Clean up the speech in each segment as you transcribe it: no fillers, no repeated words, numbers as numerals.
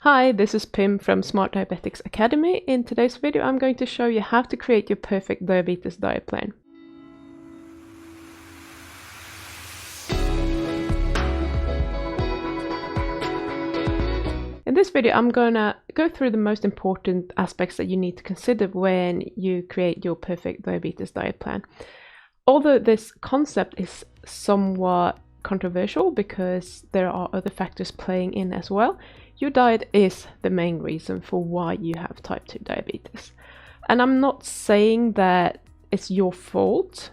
Hi, this is Pim from Smart Diabetics Academy. In today's video, I'm going to show you how to create your perfect diabetes diet plan. In this video, I'm gonna go through the most important aspects that you need to consider when you create your perfect diabetes diet plan. Although this concept is somewhat controversial because there are other factors playing in as well, your diet is the main reason for why you have type 2 diabetes. And I'm not saying that it's your fault.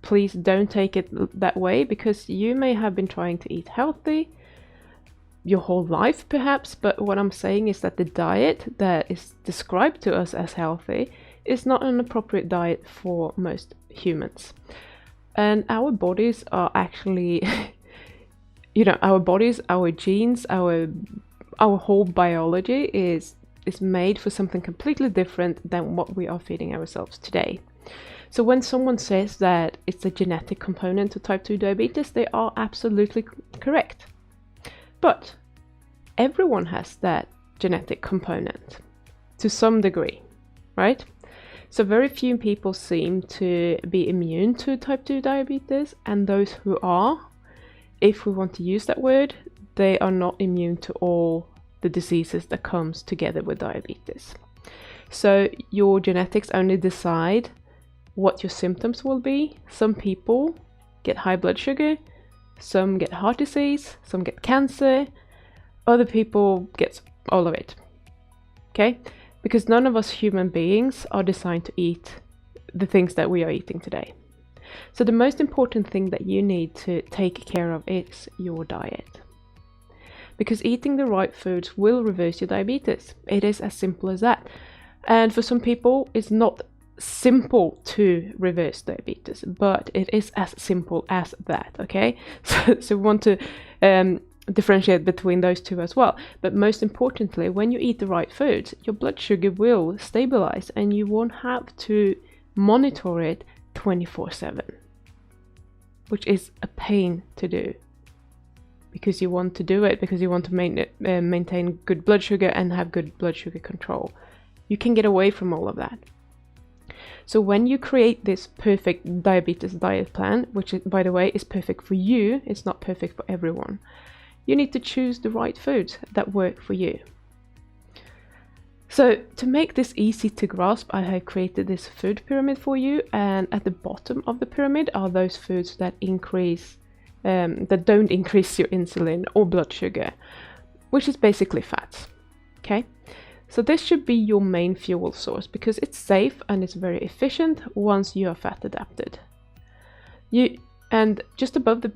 Please don't take it that way, because you may have been trying to eat healthy your whole life perhaps, but what I'm saying is that the diet that is described to us as healthy is not an appropriate diet for most humans. And our bodies are actually, our bodies, our genes, our whole biology is made for something completely different than what we are feeding ourselves today. So when someone says that it's a genetic component to type 2 diabetes, they are absolutely correct. But everyone has that genetic component to some degree, right? So very few people seem to be immune to type 2 diabetes, and those who are, if we want to use that word, they are not immune to all the diseases that comes together with diabetes. So your genetics only decide what your symptoms will be. Some people get high blood sugar, some get heart disease, some get cancer, other people get all of it. Okay? Because none of us human beings are designed to eat the things that we are eating today. So the most important thing that you need to take care of is your diet. Because eating the right foods will reverse your diabetes. It is as simple as that. And for some people, it's not simple to reverse diabetes, but it is as simple as that, okay? So we want to differentiate between those two as well. But most importantly, when you eat the right foods, your blood sugar will stabilize and you won't have to monitor it 24/7, which is a pain to do. Because you want to do it because you want to maintain good blood sugar and have good blood sugar control. You can get away from all of that. So when you create this perfect diabetes diet plan, which by the way is perfect for you, it's not perfect for everyone, you need to choose the right foods that work for you. So to make this easy to grasp, I have created this food pyramid for you, and at the bottom of the pyramid are those foods that don't increase your insulin or blood sugar, which is basically fats. Okay, so this should be your main fuel source because it's safe and it's very efficient once you are fat adapted. And just above the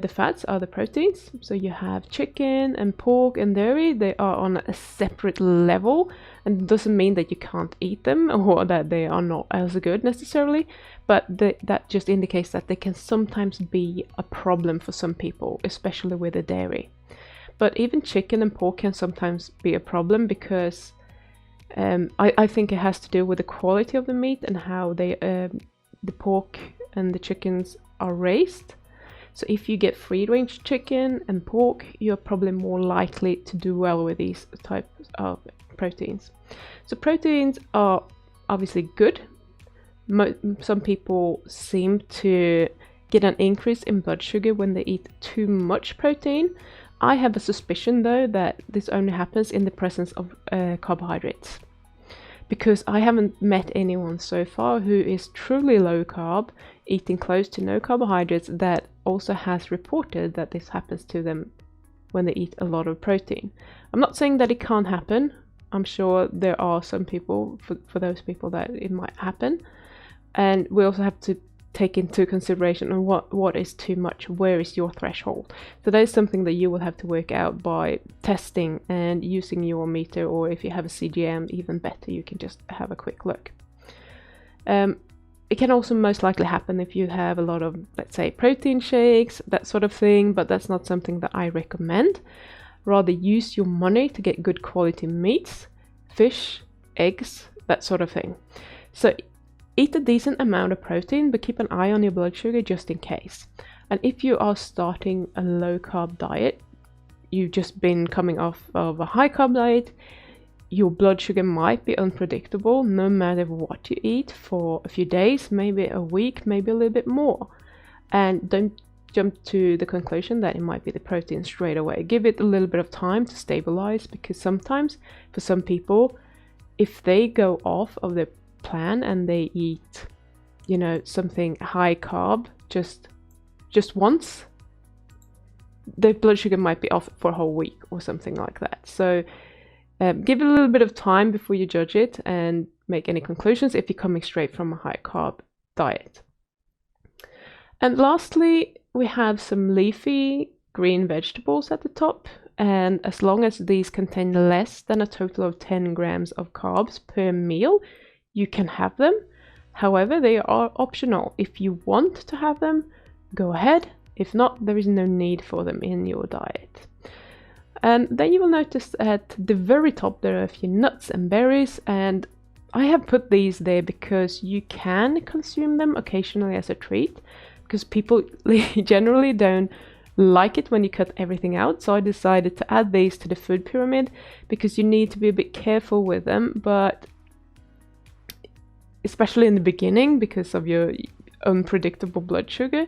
fats are the proteins. So you have chicken and pork and dairy. They are on a separate level, and it doesn't mean that you can't eat them or that they are not as good necessarily, but that just indicates that they can sometimes be a problem for some people, especially with the dairy. But even chicken and pork can sometimes be a problem because I think it has to do with the quality of the meat and how the pork and the chickens are raised. So if you get free-range chicken and pork, you're probably more likely to do well with these types of proteins. So proteins are obviously good. Some people seem to get an increase in blood sugar when they eat too much protein. I have a suspicion though that this only happens in the presence of carbohydrates. Because I haven't met anyone so far who is truly low carb, eating close to no carbohydrates, that also has reported that this happens to them when they eat a lot of protein. I'm not saying that it can't happen. I'm sure there are some people, for those people, that it might happen. And we also have to take into consideration on what is too much, where is your threshold. So that is something that you will have to work out by testing and using your meter, or if you have a CGM, even better, you can just have a quick look. It can also most likely happen if you have a lot of, let's say, protein shakes, that sort of thing, but that's not something that I recommend. Rather use your money to get good quality meats, fish, eggs, that sort of thing. So eat a decent amount of protein, but keep an eye on your blood sugar just in case. And if you are starting a low carb diet, you've just been coming off of a high carb diet, your blood sugar might be unpredictable no matter what you eat for a few days, maybe a week, maybe a little bit more. And don't jump to the conclusion that it might be the protein straight away. Give it a little bit of time to stabilize, because sometimes for some people, if they go off of their plan and they eat, you know, something high carb just once, their blood sugar might be off for a whole week or something like that. So give it a little bit of time before you judge it and make any conclusions if you're coming straight from a high carb diet. And lastly, we have some leafy green vegetables at the top, and as long as these contain less than a total of 10 grams of carbs per meal, you can have them. However, they are optional. If you want to have them, go ahead. If not, there is no need for them in your diet. And then you will notice at the very top there are a few nuts and berries, and I have put these there because you can consume them occasionally as a treat, because people generally don't like it when you cut everything out. So I decided to add these to the food pyramid because you need to be a bit careful with them, but especially in the beginning because of your unpredictable blood sugar.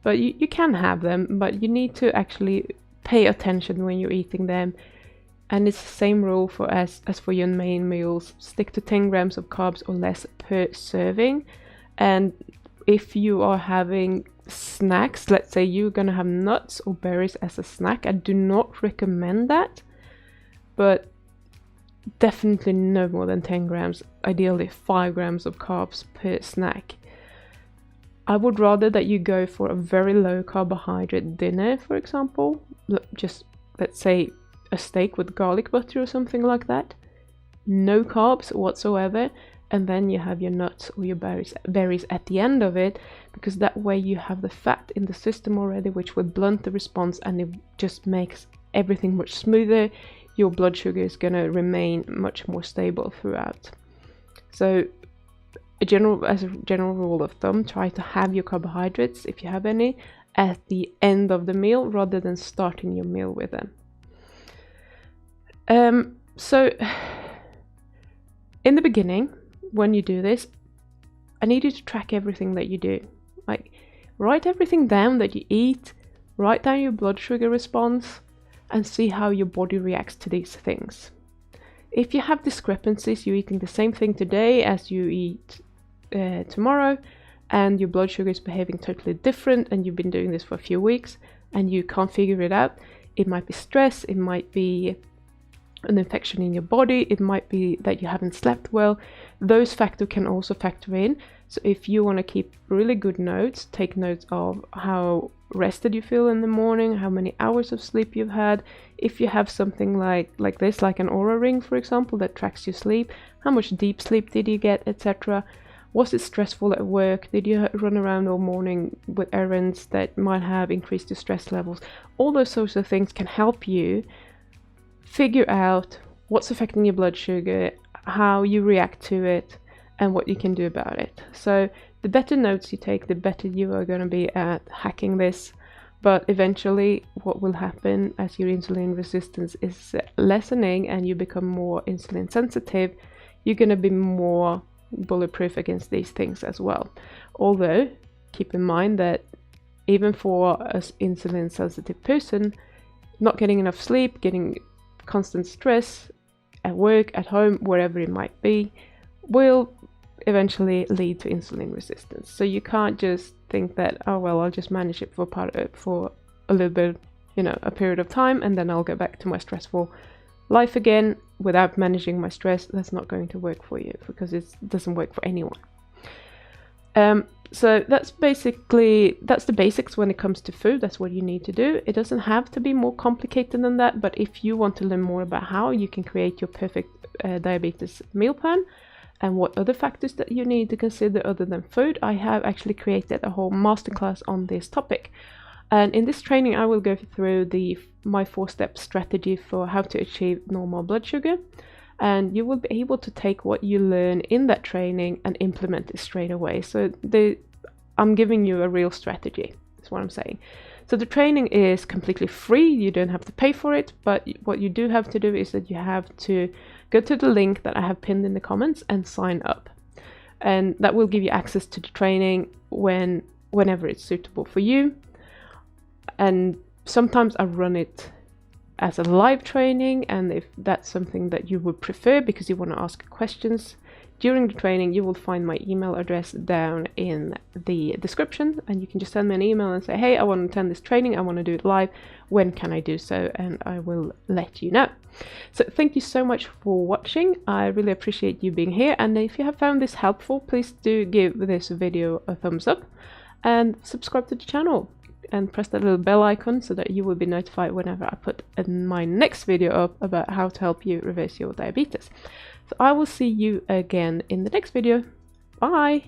But you can have them, but you need to actually pay attention when you're eating them. And it's the same rule for as for your main meals. Stick to 10 grams of carbs or less per serving. And if you are having snacks, let's say you're going to have nuts or berries as a snack, I do not recommend that, but definitely no more than 10 grams, ideally 5 grams of carbs per snack. I would rather that you go for a very low carbohydrate dinner, for example, just let's say a steak with garlic butter or something like that, no carbs whatsoever, and then you have your nuts or your berries at the end of it, because that way you have the fat in the system already, which will blunt the response, and it just makes everything much smoother. Your blood sugar is going to remain much more stable throughout. So as a general rule of thumb, try to have your carbohydrates, if you have any, at the end of the meal rather than starting your meal with them. So in the beginning, when you do this, I need you to track everything that you do. Like, write everything down that you eat, write down your blood sugar response, and see how your body reacts to these things. If you have discrepancies, you're eating the same thing today as you eat tomorrow, and your blood sugar is behaving totally different, and you've been doing this for a few weeks, and you can't figure it out, it might be stress, it might be an infection in your body, it might be that you haven't slept well. Those factors can also factor in. So if you want to keep really good notes, take notes of how rested you feel in the morning, how many hours of sleep you've had. If you have something like this, like an Oura ring, for example, that tracks your sleep, how much deep sleep did you get, etc. Was it stressful at work? Did you run around all morning with errands that might have increased your stress levels? All those sorts of things can help you figure out what's affecting your blood sugar, how you react to it, and what you can do about it. So the better notes you take, the better you are going to be at hacking this. But eventually what will happen as your insulin resistance is lessening and you become more insulin sensitive, you're going to be more bulletproof against these things as well. Although keep in mind that even for an insulin sensitive person, not getting enough sleep, getting constant stress at work, at home, wherever it might be, will eventually lead to insulin resistance. So you can't just think that, oh well, I'll just manage it for a little bit, a period of time, and then I'll go back to my stressful life again without managing my stress. That's not going to work for you, because it doesn't work for anyone. So that's the basics when it comes to food. That's what you need to do. It doesn't have to be more complicated than that, but if you want to learn more about how you can create your perfect diabetes meal plan and what other factors that you need to consider other than food, I have actually created a whole masterclass on this topic. And in this training, I will go through my 4-step strategy for how to achieve normal blood sugar. And you will be able to take what you learn in that training and implement it straight away. So I'm giving you a real strategy, is what I'm saying. So the training is completely free, you don't have to pay for it, but what you do have to do is that you have to go to the link that I have pinned in the comments and sign up. And that will give you access to the training whenever it's suitable for you. And sometimes I run it as a live training, and if that's something that you would prefer because you want to ask questions during the training, you will find my email address down in the description, and you can just send me an email and say, hey, I want to attend this training, I want to do it live, when can I do so? And I will let you know. So thank you so much for watching. I really appreciate you being here, and if you have found this helpful, please do give this video a thumbs up and subscribe to the channel and press that little bell icon so that you will be notified whenever I put my next video up about how to help you reverse your diabetes. So I will see you again in the next video. Bye!